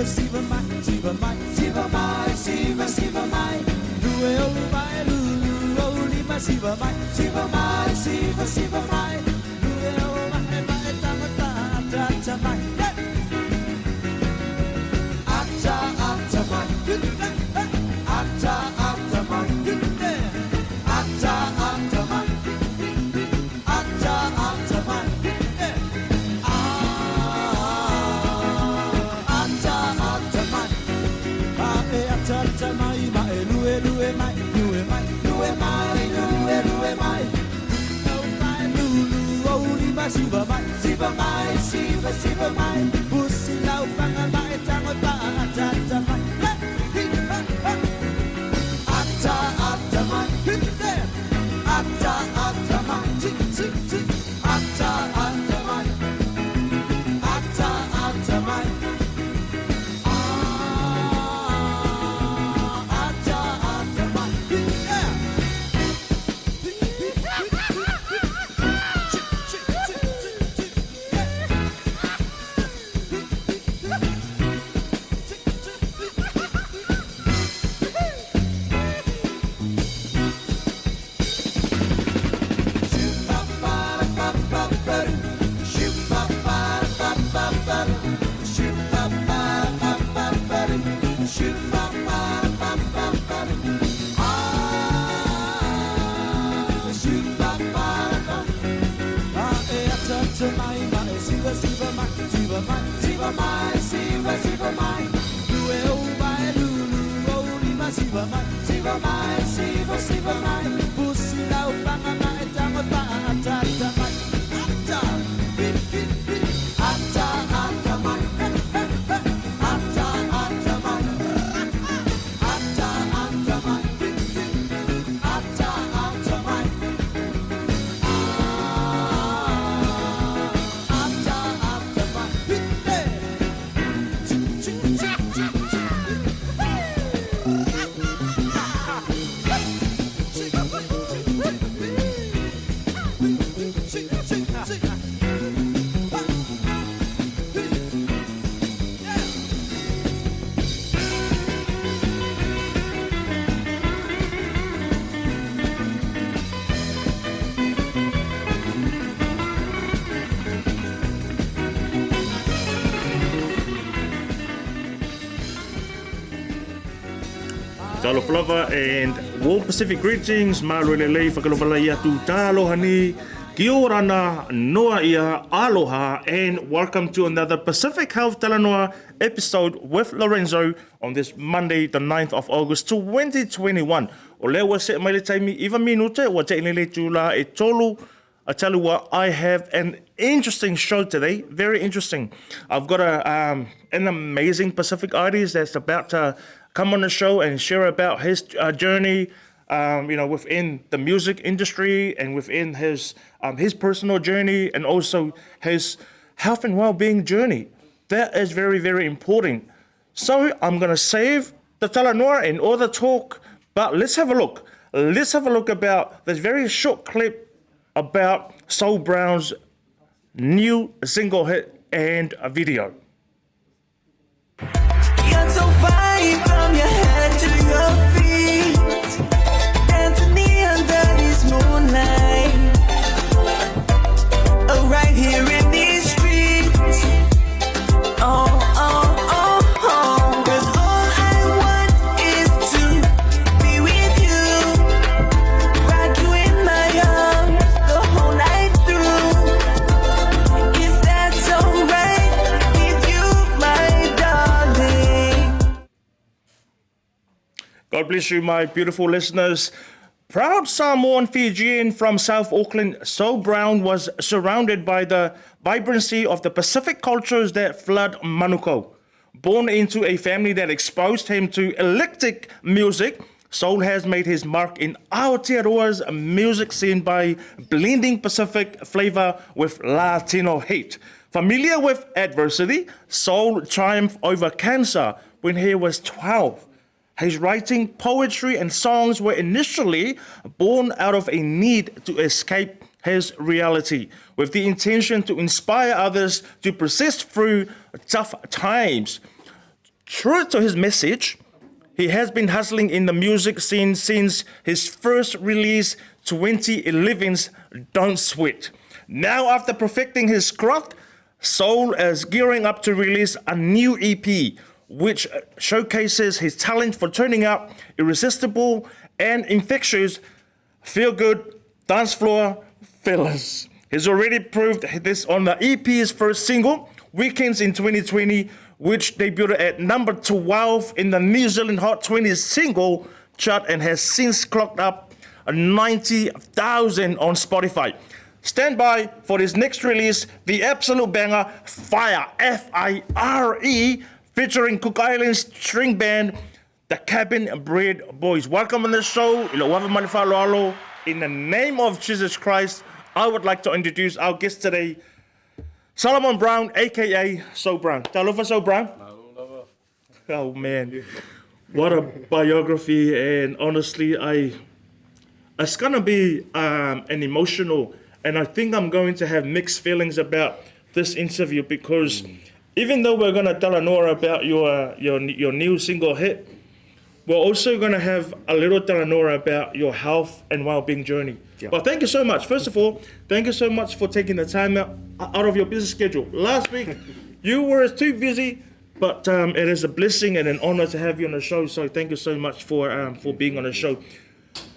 siva mai, siva mai, siva mai, siva siva mai. Lue o mai, lulu o lima siva mai, siva mai, siva siva mai. Lue o mai, mai tama ta ta ta mai. Ata ata mai, ata ata mai, ata ata mai, ata ata mai. Ata mai mai lue lue mai lue mai lue mai lue lue mai lue mai lulu oli ba siva mai siva mai siva siva mai pusi lau panga mai tango pa ata ata mai ata ata mai ata ata mai ata ata mai ata ata mai. Talo Flava and Warm Pacific greetings, Marulele, Whakalopala ia tu tālohani, ki ora na noa ia aloha, and welcome to another Pacific Health Talanoa episode with Lorenzo on this Monday, the 9th of August, 2021. O leo wa se mai le taimi iwa minute, wa te inele tūla e tolu. I tell you what, I have an interesting show today, very interesting. I've got an amazing Pacific artist that's about to come on the show and share about his journey, within the music industry and within his personal journey and also his health and well-being journey. That is very, very important. So I'm going to save the Talanoa and all the talk, but let's have a look. Let's have a look about this very short clip about Soul Brown's new single hit and a video. You're so fine from your head to your feet, dancing me under this moonlight. Oh, right here in these streets. Oh, oh, oh, oh. 'Cause all I want is to be with you, rock you in my arms the whole night through. If that's alright with you, my darling. God bless you, my beautiful listeners. Proud Samoan Fijian from South Auckland, Soul Brown was surrounded by the vibrancy of the Pacific cultures that flood Manukau. Born into a family that exposed him to eclectic music, Soul has made his mark in Aotearoa's music scene by blending Pacific flavor with Latino heat. Familiar with adversity, Soul triumphed over cancer when he was 12. His writing, poetry, and songs were initially born out of a need to escape his reality, with the intention to inspire others to persist through tough times. True to his message, he has been hustling in the music scene since his first release, 2011's Don't Sweat. Now, after perfecting his craft, Soul is gearing up to release a new EP, which showcases his talent for turning out irresistible and infectious, feel-good dance floor fillers. He's already proved this on the EP's first single, Weekends in 2020, which debuted at number 12 in the New Zealand Hot 20 single chart and has since clocked up 90,000 on Spotify. Stand by for his next release, the absolute banger, Fire, F-I-R-E, featuring Cook Island's string band, the Cabin Bread Boys. Welcome on the show. In the name of Jesus Christ, I would like to introduce our guest today, Solomon Brown, a.k.a. So Brown. Talofa So Brown? Oh, man. What a biography. And honestly, it's going to be an emotional, and I think I'm going to have mixed feelings about this interview because even though we're going to Talanoa about your new single hit, we're also going to have a little Talanoa about your health and well-being journey. Yeah. But thank you so much. First of all, thank you so much for taking the time out of your busy schedule. Last week, you were too busy, but it is a blessing and an honor to have you on the show. So thank you so much for being on the show.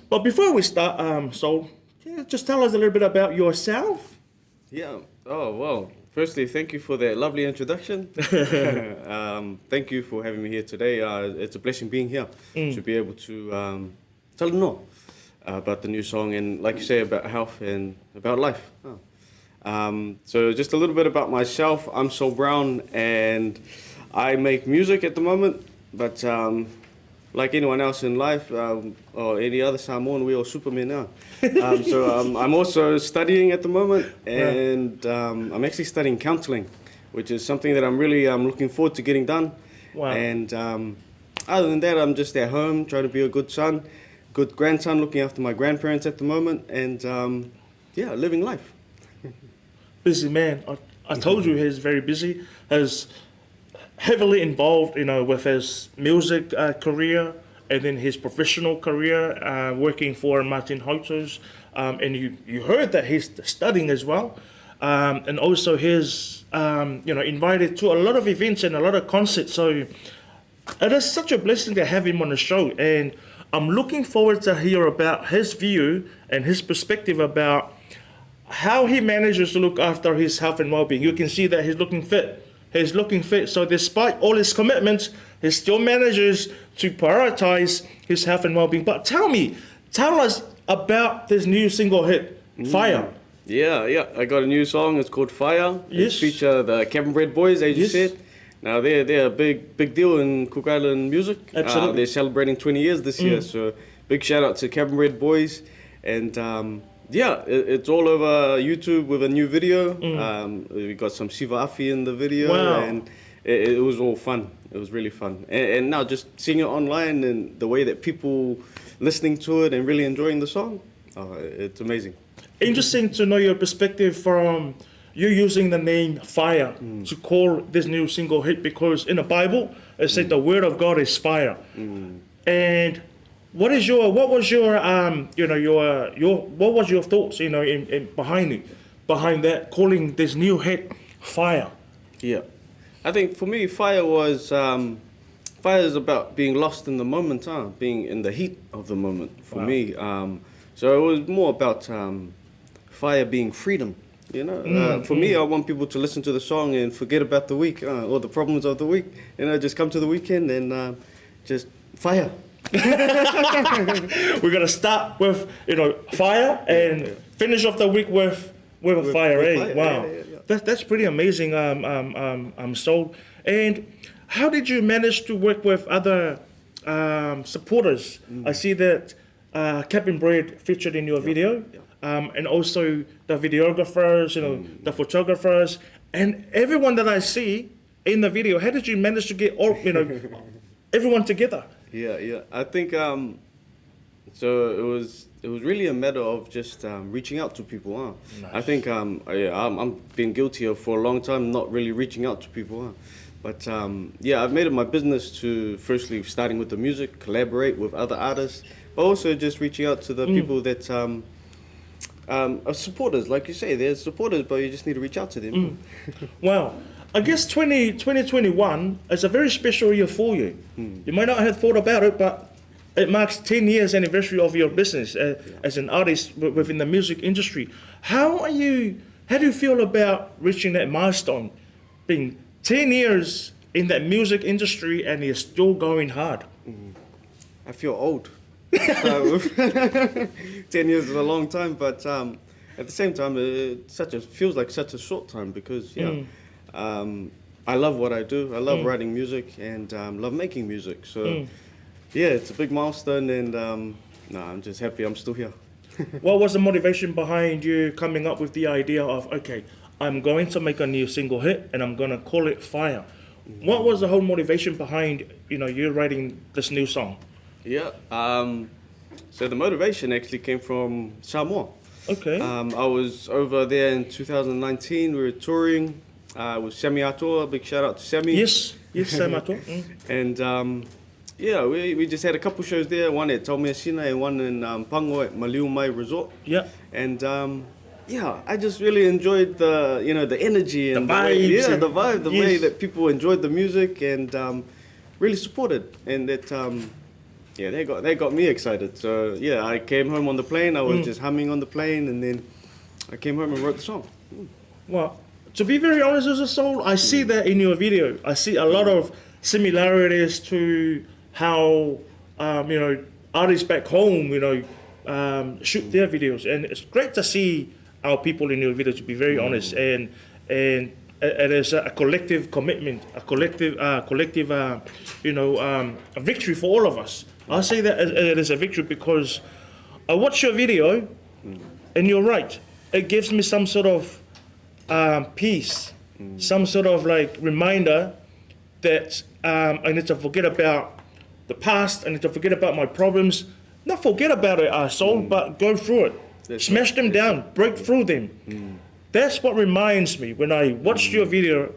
But before we start, Soul, can you just tell us a little bit about yourself? Yeah. Oh, well. Firstly, thank you for that lovely introduction. Thank you for having me here today. It's a blessing being here to be able to Talanoa about the new song and, like you say, about health and about life. So just a little bit about myself. I'm Sol Brown and I make music at the moment, but like anyone else in life or any other Samoan, we are Supermen now. I'm also studying at the moment, and I'm actually studying counseling, which is something that I'm really looking forward to getting done. Wow. And other than that, I'm just at home trying to be a good son, good grandson, looking after my grandparents at the moment, and living life. Busy man. I told you he's very busy. He's heavily involved, with his music career and then his professional career, working for Martin Hotos. And you heard that he's studying as well. And also he's, invited to a lot of events and a lot of concerts. So it is such a blessing to have him on the show. And I'm looking forward to hear about his view and his perspective about how he manages to look after his health and well-being. You can see that he's looking fit. He's looking fit. So despite all his commitments, he still manages to prioritize his health and well-being. But tell us about this new single hit, Fire. Yeah. I got a new song. It's called Fire. Yes. It features the Cabin Bread Boys, as you said. Now they're a big deal in Cook Island music. Absolutely. They're celebrating 20 years this year. So big shout out to Cabin Bread Boys. And it's all over YouTube with a new video. We got some Siva Afi in the video. Wow. And it was all fun. It was really fun. And now just seeing it online and the way that people listening to it and really enjoying the song, it's amazing. Interesting to know your perspective from you using the name Fire to call this new single hit, because in the Bible it said the word of God is fire. And what was your thoughts, in behind that, calling this new hit Fire? Yeah, I think for me, fire is about being lost in the moment, being in the heat of the moment for me. So it was more about fire being freedom. For me, I want people to listen to the song and forget about the week or the problems of the week. Just come to the weekend and just fire. We're gonna start with fire and finish off the week with a fire. Fire. Wow, Yeah. That's pretty amazing. Soul. And how did you manage to work with other supporters? I see that Captain Bread featured in your video, and also the videographers, the photographers, and everyone that I see in the video. How did you manage to get all everyone together? Yeah. I think so. It was really a matter of just reaching out to people. Nice. I think I'm been guilty of for a long time not really reaching out to people. But yeah, I've made it my business to firstly starting with the music, collaborate with other artists, but also just reaching out to the people that are supporters. Like you say, they're supporters, but you just need to reach out to them. Wow. I guess 2021 is a very special year for you. You might not have thought about it, but it marks 10 years anniversary of your business as an artist within the music industry. How do you feel about reaching that milestone, being 10 years in that music industry and you're still going hard? I feel old. 10 years is a long time, but at the same time, it feels like such a short time because I love what I do. I love writing music and love making music. So yeah, it's a big milestone, and I'm just happy I'm still here. What was the motivation behind you coming up with the idea of, okay, I'm going to make a new single hit and I'm going to call it Fire? What was the whole motivation behind, you writing this new song? Yeah. So the motivation actually came from Samoa. Okay. I was over there in 2019. We were touring with Semi Atoa. Big shout out to Semi. Yes, Samato. And yeah, we just had a couple shows there. One at Taumeasina and one in Pango at Maliu Mai Resort. Yeah. And yeah, I just really enjoyed the the energy and the vibes. the vibe, the way that people enjoyed the music and really supported, and that yeah, they got me excited. So yeah, I came home on the plane. I was just humming on the plane, and then I came home and wrote the song. Well, to be very honest as a soul, I see that in your video. I see a lot of similarities to how artists back home shoot their videos, and it's great to see our people in your video, to be very honest, and it is a collective commitment, a collective a victory for all of us. I say that it is a victory because I watch your video, and you're right, it gives me some sort of peace, some sort of like reminder that I need to forget about the past. I need to forget about my problems. Not forget about it, soul, but go through it. Smash them down, break through them. That's what reminds me when I watched your video,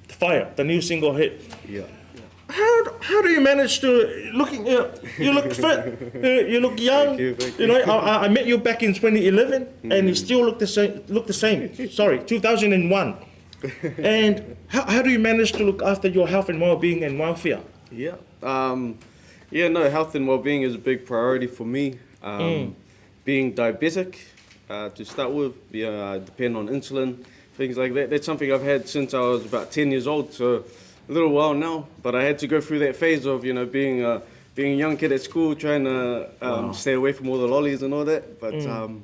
Fire, the new single hit. Yeah. How do you manage to you look fit, you look young. Thank you. I met you back in 2011, and you still look the same. Sorry, 2001. And how do you manage to look after your health and well-being and welfare? Yeah. Health and well-being is a big priority for me. Being diabetic, to start with, I depend on insulin, things like that. That's something I've had since I was about 10 years old, so a little while now. But I had to go through that phase of, being a young kid at school, trying to stay away from all the lollies and all that. But I'm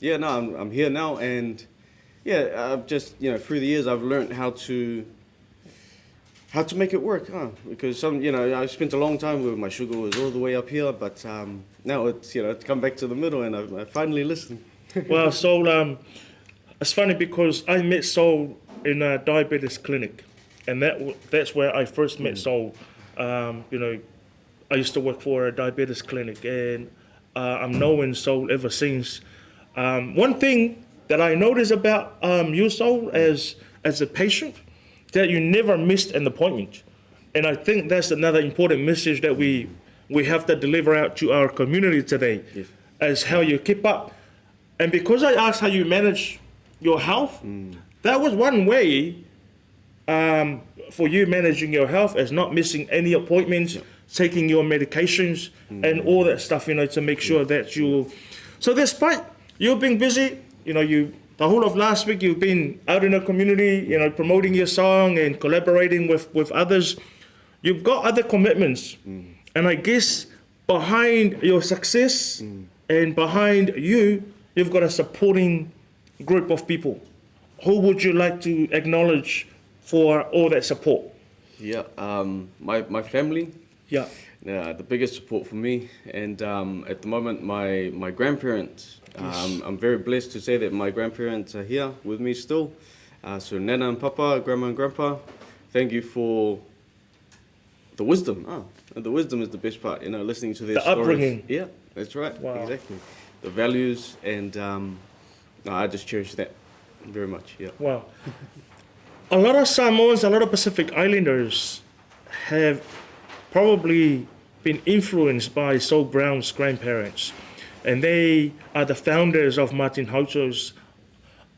here now, and yeah, I've just, through the years, I've learned how to make it work, because I spent a long time with my sugar was all the way up here, but now it's, it's come back to the middle, and I finally listened. Well, Soul, it's funny because I met Soul in a diabetes clinic, and that's where I first met Soul. I used to work for a diabetes clinic, and I'm knowing Soul ever since. One thing that I noticed about you, Soul, as a patient, that you never missed an appointment. And I think that's another important message that we have to deliver out to our community today, as how you keep up. And because I asked how you manage your health, that was one way for you managing your health, as not missing any appointments, taking your medications and all that stuff, to make sure that you... So despite you being busy, the whole of last week you've been out in the community, promoting your song and collaborating with others. You've got other commitments. And I guess behind your success and behind you've got a supporting group of people. Who would you like to acknowledge for all that support? Yeah, my family. Yeah. The biggest support for me. And at the moment, my grandparents. I'm very blessed to say that my grandparents are here with me still. So Nana and Papa, Grandma and Grandpa, thank you for the wisdom. The wisdom is the best part, listening to their stories. Upbringing. Yeah, that's right. Wow. Exactly. The values, and I just cherish that very much. Yeah. Wow. a lot of Samoans, a lot of Pacific Islanders have probably been influenced by Sol Brown's grandparents, and they are the founders of Martin Hauto's.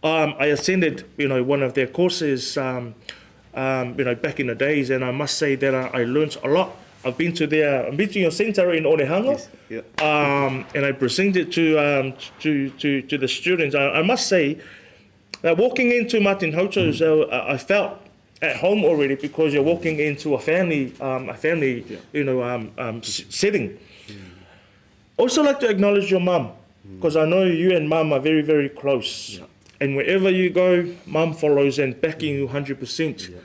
I attended, one of their courses, back in the days, and I must say that I learned a lot. I've been to your center in Onehanga, Yes. Yeah. and I presented to the students. I must say that walking into Martin Hauto's, I felt at home already, because you're walking into a family setting. Also like to acknowledge your mum, because I know you and mum are very, very close. Yeah. And wherever you go, mum follows and backing you 100%. Yeah.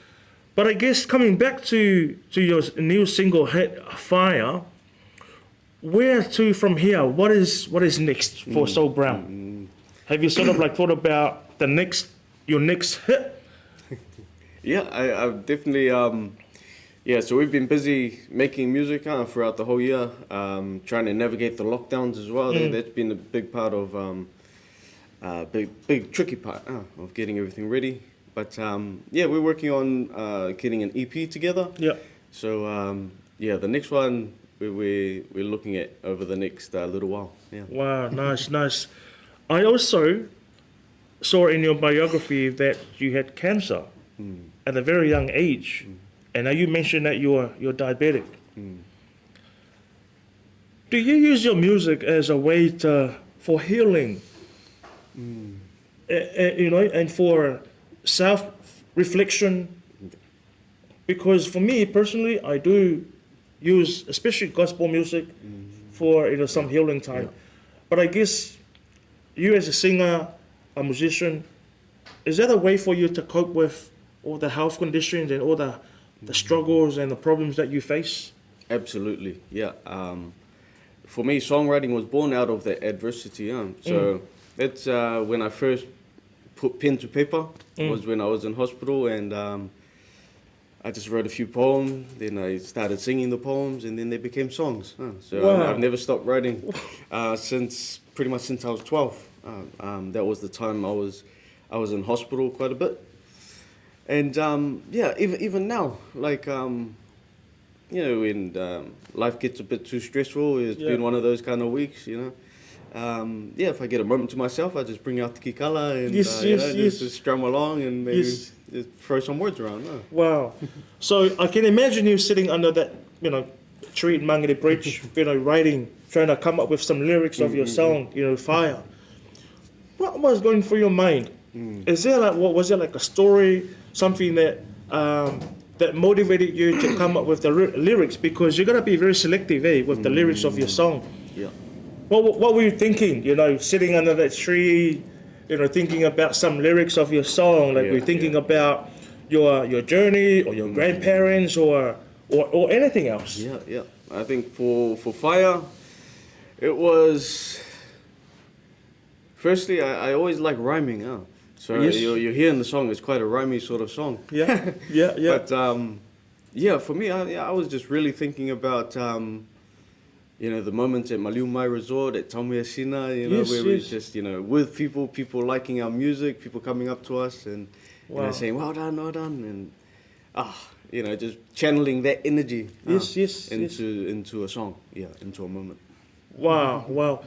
But I guess coming back to your new single hit, Fire, where to from here? What is next for Sol Brown? Have you sort of like thought about your next hit? Yeah, I've definitely, so we've been busy making music throughout the whole year, trying to navigate the lockdowns as well. That's been a big part of, big tricky part of getting everything ready. But we're working on getting an EP together. Yeah. So, the next one we're looking at over the next little while. Yeah. Wow, nice. I also saw in your biography that you had cancer at a very young age, and now you mentioned that you're diabetic. Do you use your music as a way for healing, and for self-reflection? Because for me personally, I do use especially gospel music for some healing time. Yeah. But I guess you as a singer, a musician, is that a way for you to cope with all the health conditions and all the struggles and the problems that you face? Absolutely, yeah. For me, songwriting was born out of that adversity. So that's when I first put pen to paper, was when I was in hospital, and I just wrote a few poems, then I started singing the poems, and then they became songs. So Wow. I've never stopped writing since I was 12. That was the time I was in hospital quite a bit. And even now, like, when life gets a bit too stressful, it's been one of those kind of weeks, if I get a moment to myself, I just bring out the kikala and just strum along and maybe just throw some words around. Wow. So I can imagine you sitting under that, tree in Mangere Bridge, writing, trying to come up with some lyrics of your song, Fire. What was going through your mind? Is there was there like a story, something that that motivated you to come up with the lyrics? Because you got to be very selective, with the lyrics of your song. Yeah. What were you thinking? Sitting under that tree, thinking about some lyrics of your song, like you're thinking about your journey or your grandparents or anything else. Yeah. I think for Fire, it was. Firstly, I always like rhyming. So Yes. you're hearing the song. It's quite a rhymey sort of song. Yeah. But for me, I was just really thinking about the moments at Maliumai Resort, at Taumeasina, where we're just with people liking our music, people coming up to us and saying well done, and just channeling that energy into a song, into a moment. Wow.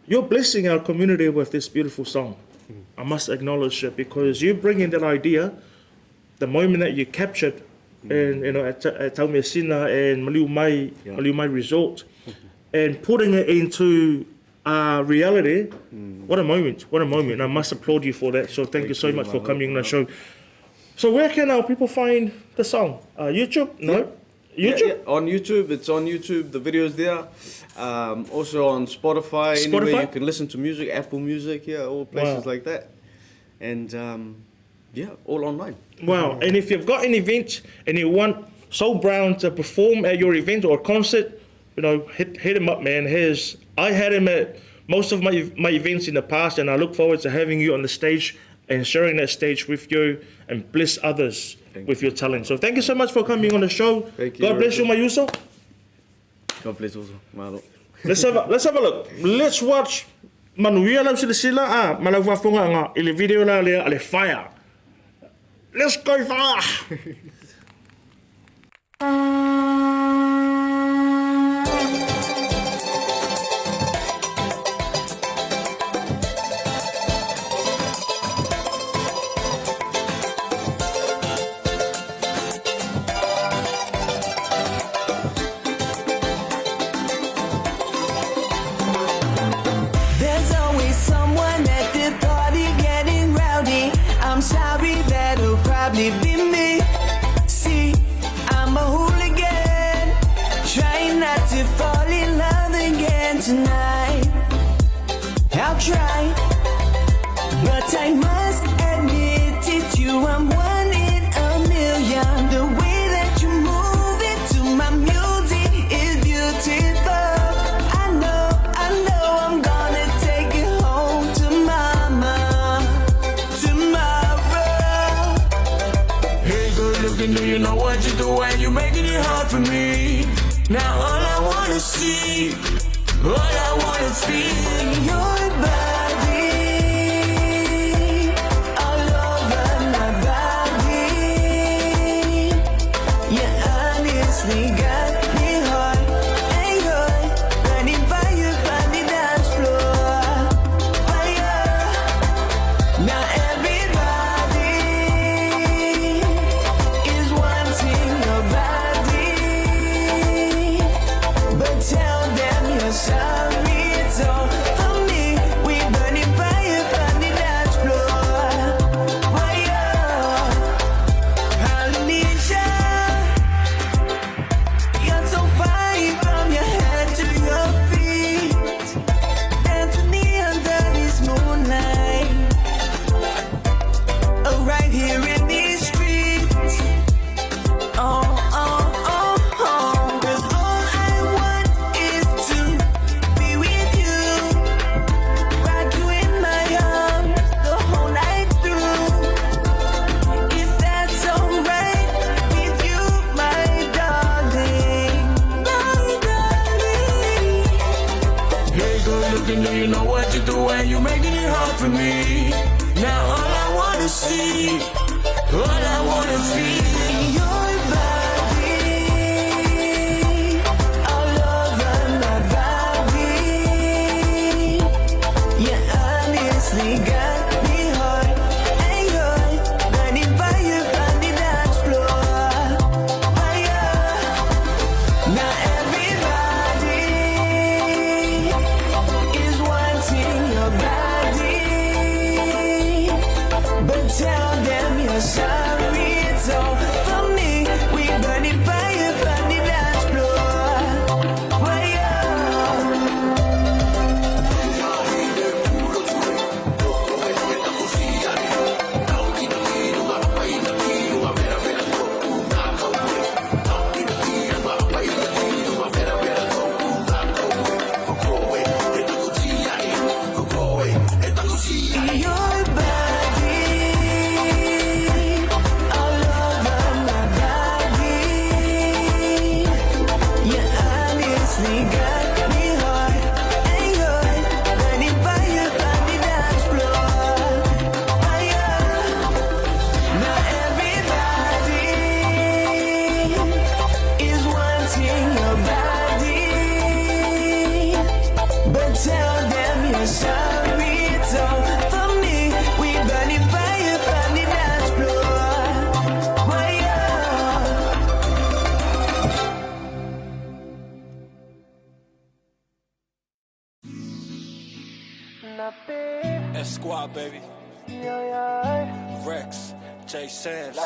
You're blessing our community with this beautiful song. I must acknowledge it, because you bring in that idea, the moment that you captured, and at Taumeasina and Maliumai Resort, and putting it into reality. What a moment! I must applaud you for that. So thank you so much for coming on the show. So where can our people find the song? YouTube? No. YouTube? Yeah, on YouTube. It's on YouTube. The video's there. Also on Spotify. Anywhere you can listen to music, Apple Music, all places like that. And all online. Wow. And if you've got an event and you want Sol Brown to perform at your event or concert, hit him up, man. I had him at most of my events in the past, and I look forward to having you on the stage and sharing that stage with you and bless others with your talent. So thank you so much for coming on the show. Thank you. God bless you, Mayuso. God bless also. Malo. Let's have a look. Let's watch Manuia la sila malau wafunga nga ile video la ale Fire. Let's go far! There's always someone at the party getting rowdy. I'm sorry, that'll probably be me. See, I'm a hooligan, trying not to fall in love again tonight. I'll try, but I must admit it, I'm one in a million. The way that you move it to my music is beautiful. I know I'm gonna take it home to mama tomorrow. Hey, good looking, do you know what you're doing? You're making it hard for me. Now all I wanna see, all I wanna feel, Your body all over my body. You honestly got me hard and you're running fire on the dance floor. Fire. Now everybody is wanting your body, but tell them you're sorry. It's all for me. We burning fire on the dance floor. Fire. Polynesia, you're so fine from your head to your feet. Dance with me under this moonlight. Right here in these streets. Oh, oh, oh, oh. 'Cause all I want is to be with you. Rock you in my arms the whole night through. If that's alright with you, my darling. My darling. hey, good looking, do you know what you're doing? You're making it hard for me. Now all I wanna see, all I wanna feel, Your body all over my body. You honestly got me hard and you're burning fire on the dance floor. Fire. Now everybody is wanting your body, but tell them you're sorry. It's all for me. We burning fire on the dance floor. Fire. Your body all over my body. You honestly got me hard and you're burning fire on the dance floor. Fire. Now everybody is wanting your body, but tell them you're sorry. It's all for me. We burning fire on the dance floor. Fire. Esquire, baby. Rex, J. Sands.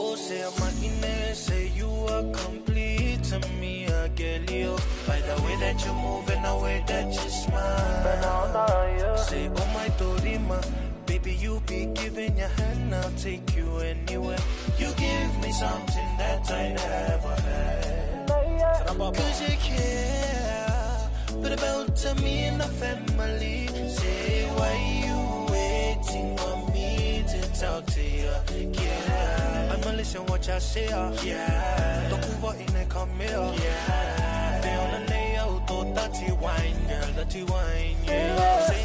Oh, say I'm a say you are complete to me, girl. By the way that you move and the way that you smile. Say, oh my Dorima, baby, you be giving your hand, I'll take you anywhere. You give me something that I never had. Cause you care, but about to me and the family. Say, why you waiting on me to talk to you? Yeah, I'ma listen what y'all say. Yeah, don't move in and come here. Yeah, they on the nail, dirty wine, girl, dirty wine. Yeah, say